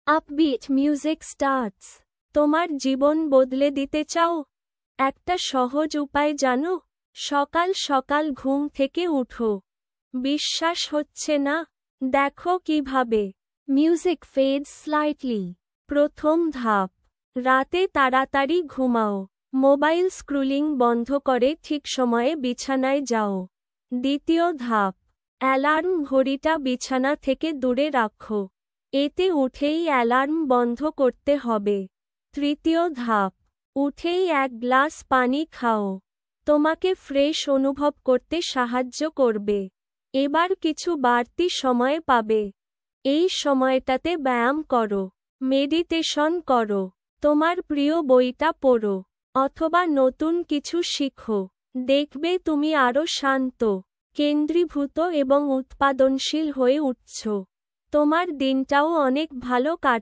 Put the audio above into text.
Upbeat music starts. তোমার জীবন বদলে দিতে চাও? একটা সহজ উপায় জানো? সকাল সকাল ঘুম থেকে উঠো। বিশ্বাস হচ্ছে না? দেখো কিভাবে মিউজিক ফেডস স্লাইটলি। প্রথম ধাপ, রাতে তাড়াতাড়ি ঘুমাও। মোবাইল স্ক্রুলিং বন্ধ করে ঠিক সময়ে বিছানায় যাও। দ্বিতীয় ধাপ, অ্যালার্ম ঘড়িটা বিছানা থেকে দূরে রাখো। এতে উঠেই অ্যালার্ম বন্ধ করতে হবে। তৃতীয় ধাপ, উঠেই এক গ্লাস পানি খাও। তোমাকে ফ্রেশ অনুভব করতে সাহায্য করবে। এবার কিছু বাড়তি সময় পাবে। এই সময়টাতে ব্যায়াম করো, মেডিটেশন করো, তোমার প্রিয় বইটা পড়ো, অথবা নতুন কিছু শিখো। দেখবে তুমি আরও শান্ত, কেন্দ্রীভূত এবং উৎপাদনশীল হয়ে উঠছ। তোমার দিনটাও অনেক ভালো কাটবে।